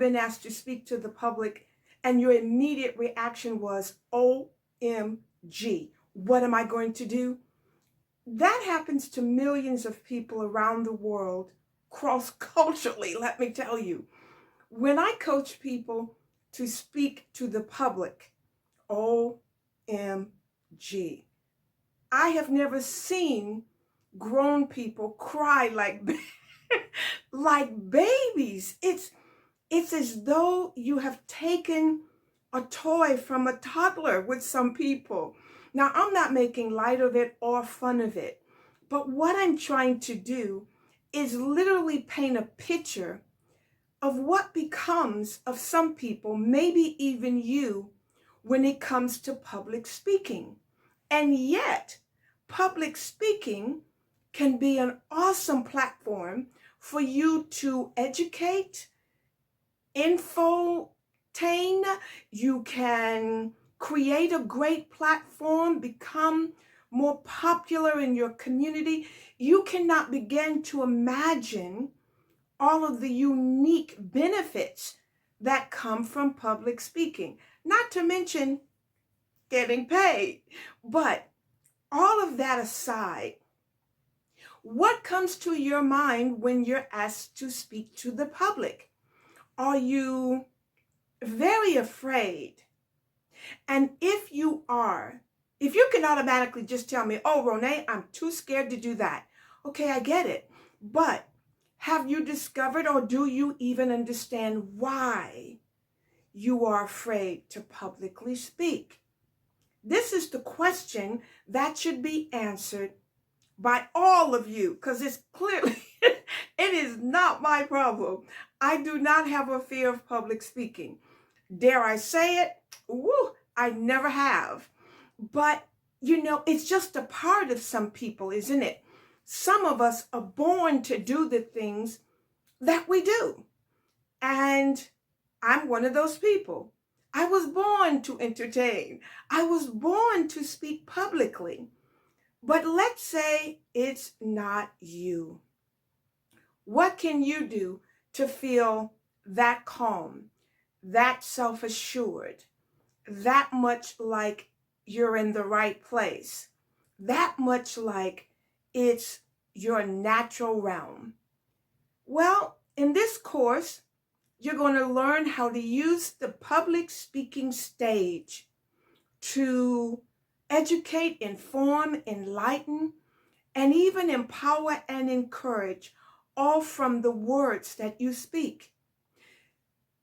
been asked to speak to the public and your immediate reaction was, OMG, what am I going to do? That happens to millions of people around the world, cross-culturally, let me tell you. When I coach people to speak to the public, OMG, I have never seen grown people cry like like babies. It's as though you have taken a toy from a toddler with some people. Now, I'm not making light of it or fun of it, but what I'm trying to do is literally paint a picture of what becomes of some people, maybe even you, when it comes to public speaking. And yet, public speaking can be an awesome platform for you to educate, infotain. You can create a great platform, become more popular in your community. You cannot begin to imagine all of the unique benefits that come from public speaking, not to mention getting paid. But all of that aside, what comes to your mind when you're asked to speak to the public? Are you very afraid? And if you are, if you can automatically just tell me, oh, Renee, I'm too scared to do that. Okay, I get it. But have you discovered, or do you even understand why you are afraid to publicly speak? This is the question that should be answered by all of you, because it's clearly, it is not my problem. I do not have a fear of public speaking. Dare I say it? Woo, I never have. But, it's just a part of some people, isn't it? Some of us are born to do the things that we do. And I'm one of those people. I was born to entertain. I was born to speak publicly. But let's say it's not you. What can you do to feel that calm, that self-assured, that much like you're in the right place, that much like it's your natural realm? Well, in this course, you're going to learn how to use the public speaking stage to educate, inform, enlighten, and even empower and encourage, all from the words that you speak.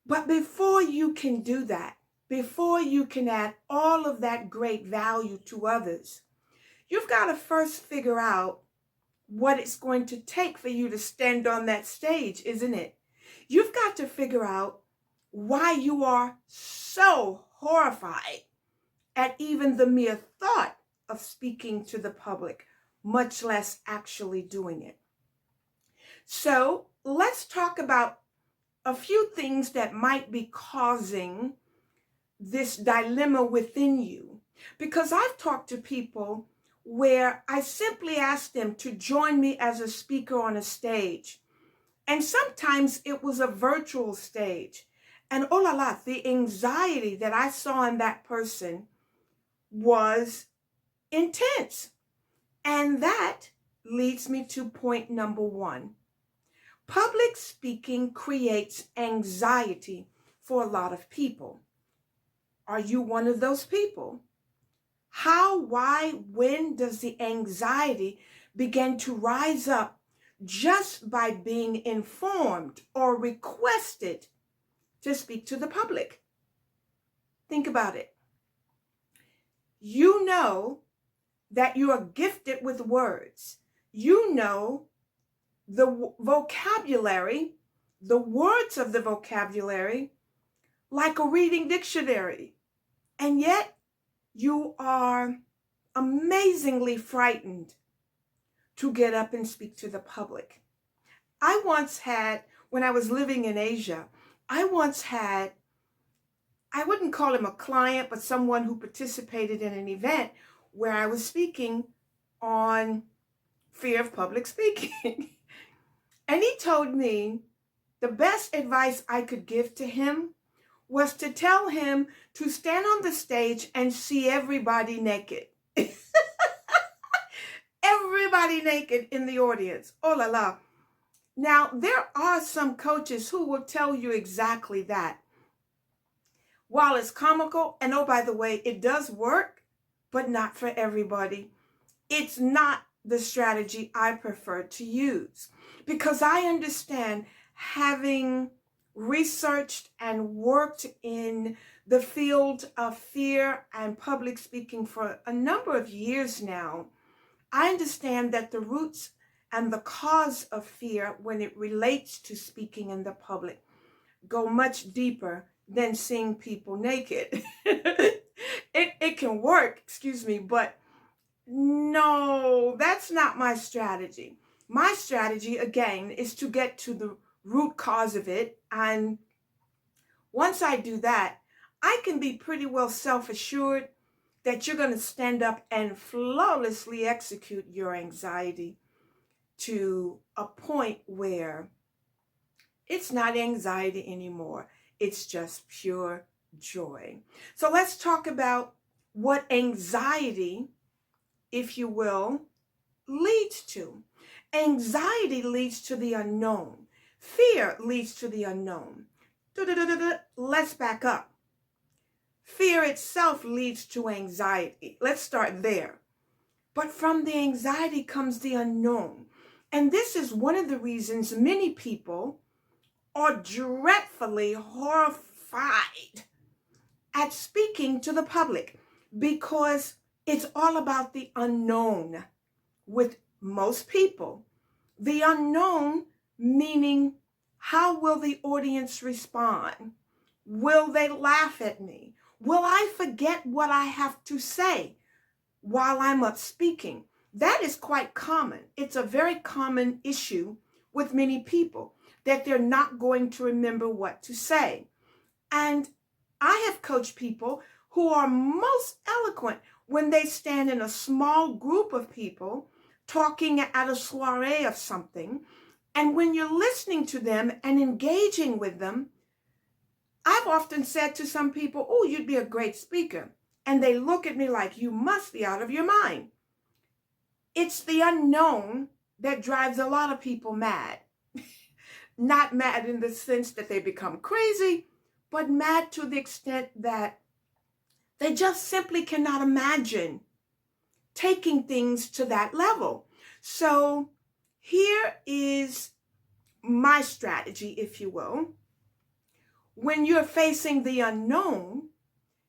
But before you can do that, before you can add all of that great value to others, you've got to first figure out what it's going to take for you to stand on that stage, isn't it? You've got to figure out why you are so horrified at even the mere thought of speaking to the public, much less actually doing it. So let's talk about a few things that might be causing this dilemma within you. Because I've talked to people where I simply asked them to join me as a speaker on a stage. And sometimes it was a virtual stage. And oh la la, the anxiety that I saw in that person was intense. And that leads me to point number one. Public speaking creates anxiety for a lot of people. Are you one of those people? How, why, when does the anxiety begin to rise up just by being informed or requested to speak to the public? Think about it. You know that you are gifted with words. You know the vocabulary, the words of the vocabulary, like a reading dictionary. And yet you are amazingly frightened to get up and speak to the public. I once had, when I was living in Asia, I wouldn't call him a client, but someone who participated in an event where I was speaking on fear of public speaking. And he told me the best advice I could give to him was to tell him to stand on the stage and see everybody naked. Everybody naked in the audience. Oh la la. Now, there are some coaches who will tell you exactly that. While it's comical, and oh, by the way, it does work, but not for everybody. It's not the strategy I prefer to use because I understand, having researched and worked in the field of fear and public speaking for a number of years now, I understand that the roots and the cause of fear when it relates to speaking in the public go much deeper than seeing people naked. It can work, excuse me, but no, that's not my strategy. My strategy, again, is to get to the root cause of it. And once I do that, I can be pretty well self-assured that you're going to stand up and flawlessly execute your anxiety to a point where it's not anxiety anymore. It's just pure joy. So let's talk about what anxiety, if you will, leads to. Anxiety leads to the unknown. Fear leads to the unknown. Let's back up. Fear itself leads to anxiety. Let's start there. But from the anxiety comes the unknown. And this is one of the reasons many people are dreadfully horrified at speaking to the public, because it's all about the unknown with most people. The unknown meaning, how will the audience respond? Will they laugh at me? Will I forget what I have to say while I'm up speaking? That is quite common. It's a very common issue with many people, that they're not going to remember what to say. And I have coached people who are most eloquent when they stand in a small group of people talking at a soiree of something. And when you're listening to them and engaging with them, I've often said to some people, oh, you'd be a great speaker. And they look at me like, you must be out of your mind. It's the unknown that drives a lot of people mad. Not mad in the sense that they become crazy, but mad to the extent that they just simply cannot imagine taking things to that level. So here is my strategy, if you will. When you're facing the unknown,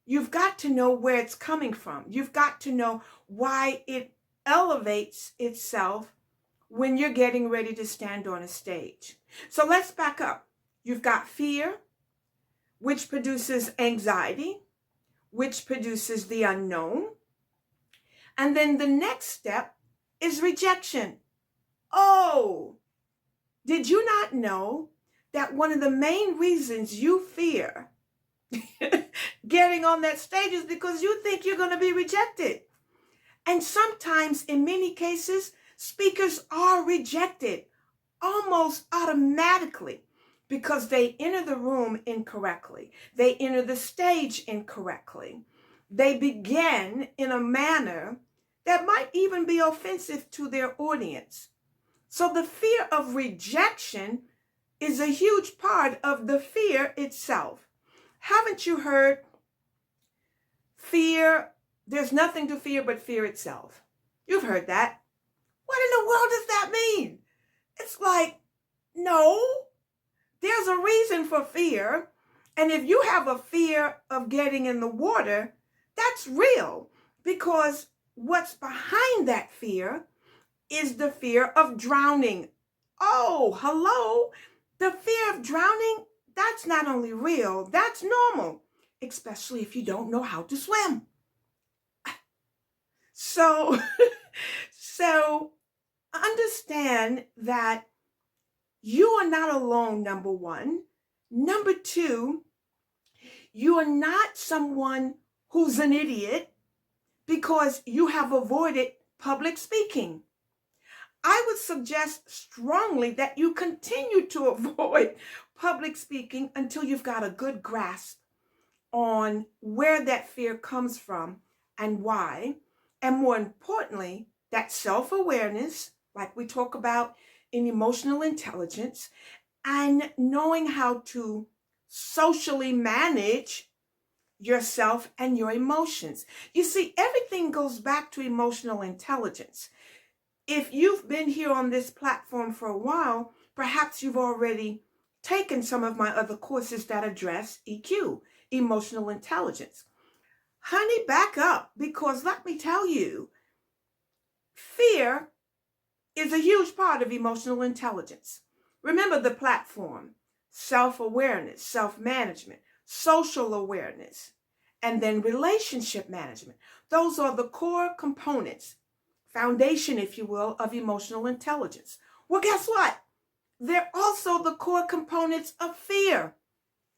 you've got to know where it's coming from. You've got to know why it elevates itself when you're getting ready to stand on a stage. So let's back up. You've got fear, which produces anxiety, which produces the unknown. And then the next step is rejection. Oh, did you not know that one of the main reasons you fear getting on that stage is because you think you're going to be rejected? And sometimes, in many cases, speakers are rejected almost automatically because they enter the room incorrectly. They enter the stage incorrectly. They begin in a manner that might even be offensive to their audience. So the fear of rejection is a huge part of the fear itself. Haven't you heard fear? There's nothing to fear but fear itself. You've heard that. What in the world does that mean? It's like, no, there's a reason for fear. And if you have a fear of getting in the water, that's real, because what's behind that fear is the fear of drowning. Oh, hello. The fear of drowning, that's not only real, that's normal, especially if you don't know how to swim. So understand that you are not alone, number one. Number two, you are not someone who's an idiot because you have avoided public speaking. I would suggest strongly that you continue to avoid public speaking until you've got a good grasp on where that fear comes from and why. And more importantly, that self awareness, like we talk about in emotional intelligence, and knowing how to socially manage yourself and your emotions. You see, everything goes back to emotional intelligence. If you've been here on this platform for a while, perhaps you've already taken some of my other courses that address EQ, emotional intelligence. Honey, back up, because let me tell you, fear is a huge part of emotional intelligence. Remember the platform: self-awareness, self-management, social awareness, and then relationship management. Those are the core components, foundation, if you will, of emotional intelligence. Well, guess what? They're also the core components of fear,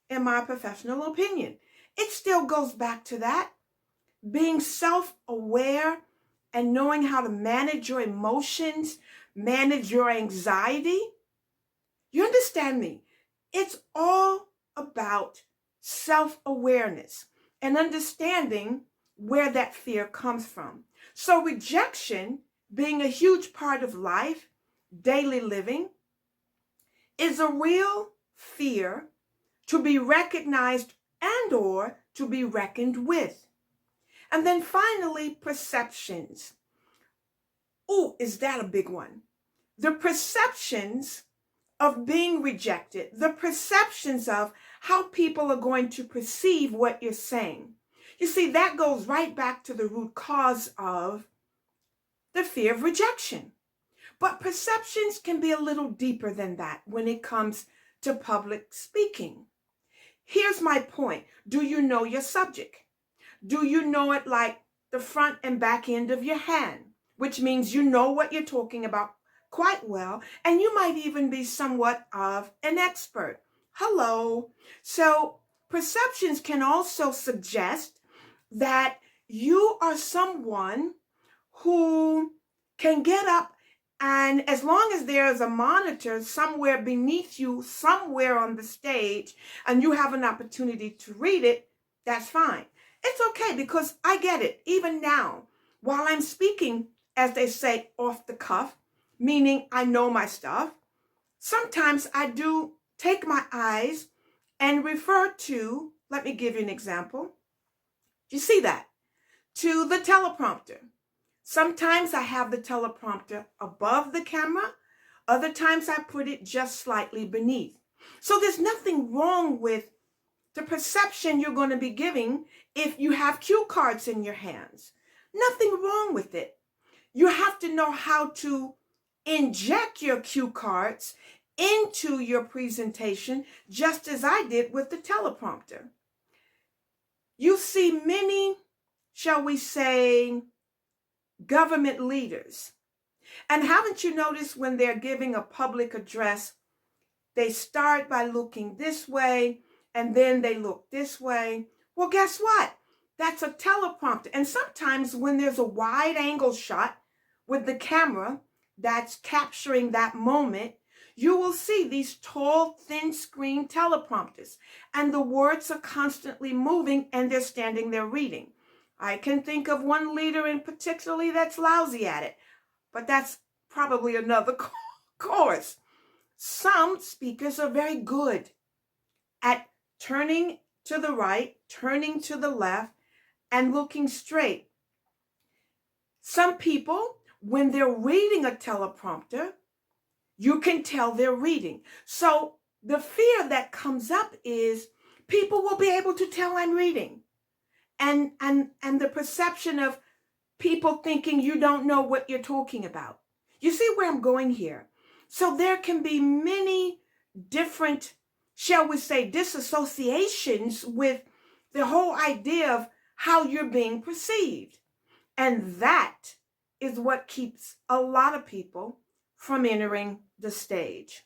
in my professional opinion. It still goes back to that. Being self-aware and knowing how to manage your emotions, manage your anxiety. You understand me? It's all about self-awareness and understanding where that fear comes from. So rejection, being a huge part of life, daily living, is a real fear to be recognized and or to be reckoned with. And then finally, perceptions. Oh, is that a big one? The perceptions of being rejected, the perceptions of how people are going to perceive what you're saying. You see, that goes right back to the root cause of the fear of rejection. But perceptions can be a little deeper than that when it comes to public speaking. Here's my point. Do you know your subject? Do you know it like the front and back end of your hand? Which means you know what you're talking about quite well, and you might even be somewhat of an expert. Hello. So perceptions can also suggest that you are someone who can get up, and as long as there's a monitor somewhere beneath you, somewhere on the stage, and you have an opportunity to read it, that's fine. It's okay, because I get it. Even now, while I'm speaking, as they say, off the cuff, meaning I know my stuff, sometimes I do take my eyes and refer to, let me give you an example. You see that? To the teleprompter. Sometimes I have the teleprompter above the camera. Other times I put it just slightly beneath. So there's nothing wrong with the perception you're going to be giving if you have cue cards in your hands. Nothing wrong with it. You have to know how to inject your cue cards into your presentation, just as I did with the teleprompter. You see many, shall we say, government leaders. And haven't you noticed when they're giving a public address, they start by looking this way and then they look this way? Well, guess what? That's a teleprompter. And sometimes when there's a wide angle shot with the camera that's capturing that moment, you will see these tall, thin screen teleprompters, and the words are constantly moving and they're standing there reading. I can think of one leader in particularly that's lousy at it, but that's probably another course. Some speakers are very good at turning to the right, turning to the left, and looking straight. Some people, when they're reading a teleprompter, you can tell they're reading. So the fear that comes up is people will be able to tell I'm reading. And the perception of people thinking you don't know what you're talking about. You see where I'm going here? So there can be many different, shall we say, disassociations with the whole idea of how you're being perceived. And that is what keeps a lot of people from entering the stage.